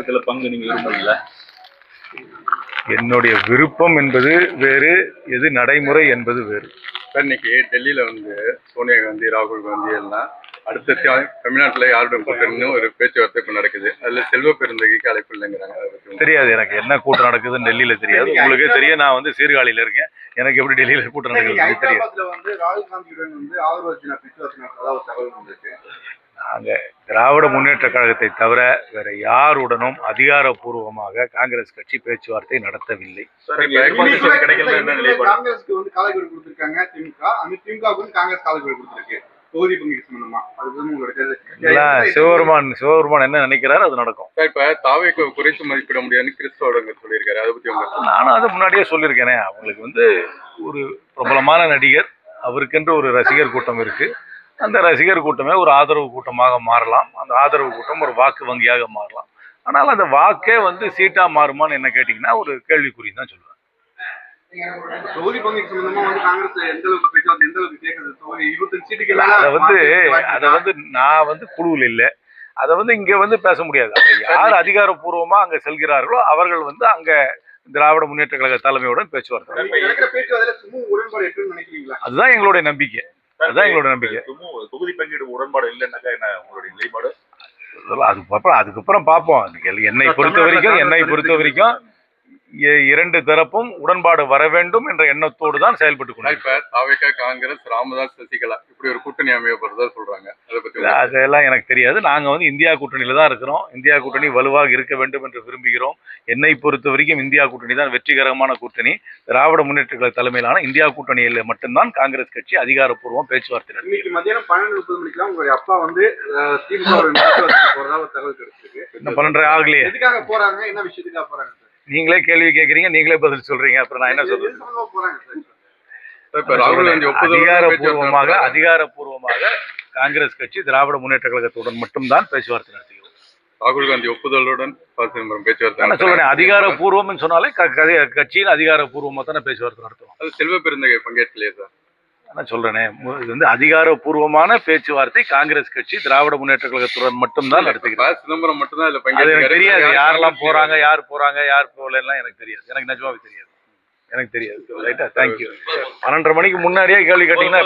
பேச்சுவார்த்தையில பங்கு நீங்க விரும்புறீங்களா? என்னுடைய விருப்பம் என்பது வேறு, எது நடைமுறை என்பது வேறு. சார், இன்னைக்கு டெல்லியில சோனியா காந்தி, ராகுல் காந்தி எல்லாம் அடுத்த தமிழ்நாட்டில் யாருடன் கூட்டணின்னு ஒரு பேச்சுவார்த்தை இப்போ நடக்குது. அதுல செல்வ பெருந்தகைக்கு அழைப்பு இல்லைங்கிறாங்க. தெரியாது எனக்கு என்ன கூட்டம் நடக்குதுன்னு டெல்லியில தெரியாது. உங்களுக்கே தெரியும், நான் சீர்காழியில இருக்கேன். எனக்கு எப்படி டெல்லியில கூட்டம் நடக்குது தெரியாது. ராகுல் காந்தியுடன் ஆதரவு பேச்சுவார்த்தை தகவல் வந்திருக்கு. நாங்க திராவிட முன்னேற்ற கழகத்தை தவிர வேற யாருடனும் அதிகாரப்பூர்வமாக காங்கிரஸ் கட்சி பேச்சுவார்த்தை நடத்தவில்லை. காங்கிரஸ்க்கு காலக்கெடு கொடுத்திருக்காங்க திமுக, திமுக காங்கிரஸ் காலக்கெடு கொடுத்திருக்கு தொகுதி பங்கீடு சம்பந்தமா. சிவபெருமான் என்ன நினைக்கிறாரு அது நடக்கும். இப்ப தாவேக்கு குறைத்து மதிப்பிட முடியாதுன்னு கிறிஸ்தவ சொல்லியிருக்காரு. அதை பத்தி நானும் அதை முன்னாடியே சொல்லியிருக்கேனே. அவங்களுக்கு ஒரு பிரபலமான நடிகர், அவருக்கென்று ஒரு ரசிகர் கூட்டம் இருக்கு. அந்த ரசிகர் கூட்டமே ஒரு ஆதரவு கூட்டமாக மாறலாம். அந்த ஆதரவு கூட்டம் ஒரு வாக்கு வங்கியாக மாறலாம். ஆனால் அந்த வாக்கே சீட்டா மாறுமான்னு என்ன கேட்டீங்கன்னா ஒரு கேள்விக்குறி தான் சொல்லுவேன். தொகுதி பங்கீடு சம்பந்தமா காங்கிரஸ் எந்த அளவுக்கு பேசுவாங்க, எந்த அளவுக்கு கேட்கறது? தொகுதி 25 சீட்டுக்கு அதை நான் குழுவில் இல்லை. அதை இங்க பேச முடியாது. அங்க யார் அதிகாரப்பூர்வமா அங்க செல்கிறார்களோ அவர்கள் அங்க திராவிட முன்னேற்ற கழக தலைமையுடன் பேச்சுவார்த்தை. அதுதான் எங்களுடைய நம்பிக்கை. அதுதான் எங்களோட நம்பிக்கை. தொகுதி பங்கீடு உடன்பாடு இல்லைன்னாக்கா என்ன உங்களுடைய நிலைப்பாடு? அதுக்கப்புறம் பார்ப்போம். என்னை பொறுத்த வரைக்கும் இரண்டு தரப்பும் உடன்பாடு வர வேண்டும் என்ற எண்ணத்தோடு தான் செயல்பட்டு கொண்டு காங்கிரஸ், ராமதாஸ், சசிகலா இப்படி ஒரு கூட்டணி அமையப்படுறதா சொல்றாங்க. அதெல்லாம் எனக்கு தெரியாது. நாங்க இந்தியா கூட்டணியில தான் இருக்கிறோம். இந்தியா கூட்டணி வலுவாக இருக்க வேண்டும் என்று விரும்புகிறோம். என்னை பொறுத்த வரைக்கும் இந்தியா கூட்டணி தான் வெற்றிகரமான கூட்டணி. திராவிட முன்னேற்ற கழக தலைமையிலான இந்தியா கூட்டணியில மட்டும்தான் காங்கிரஸ் கட்சி அதிகாரப்பூர்வம் பேச்சுவார்த்தை நடத்தி. இன்னைக்கு மதியானம் 12:30 மணிக்கெல்லாம் உங்களுடைய அப்பா திமுக போறதா ஒரு தகவல் கிடைச்சிருக்கு. இன்னும் 12:30 ஆகலையே. எதுக்காக போறாங்க, என்ன விஷயத்துக்காக போறாங்க? நீங்களே கேள்வி கேட்கறீங்க, நீங்களே பதில் சொல்றீங்க. அப்புறம் நான் என்ன சொல்றேன்? அதிகாரப்பூர்வமாக காங்கிரஸ் கட்சி திராவிட முன்னேற்ற கழகத்துடன் மட்டும்தான் பேச்சுவார்த்தை நடத்துகிறோம். ராகுல் காந்தி ஒப்புதலுடன் பேச்சுவார்த்தை சொல்றேன். அதிகாரப்பூர்வம் சொன்னாலே கட்சியின் அதிகாரப்பூர்வமா தானே பேச்சுவார்த்தை நடத்துவோம். அது செல்வ பெருந்தகை பங்கேற்கலையே சார். நான் சொல்றேனே, இது அதிகாரப்பூர்வமான பேச்சுவார்த்தை காங்கிரஸ் கட்சி திராவிட முன்னேற்ற கழகத்துடன் மட்டும்தான் நடத்துகிறார். சிதம்பரம் மட்டும்தான் தெரியாது. யாரெல்லாம் போறாங்க, யார் போகல எல்லாம் எனக்கு தெரியாது. எனக்கு நிஜமாவே தெரியாது. ரைட்டா? தேங்க்யூ. 12:30 மணிக்கு முன்னாடியே கேள்வி கேட்டீங்கன்னா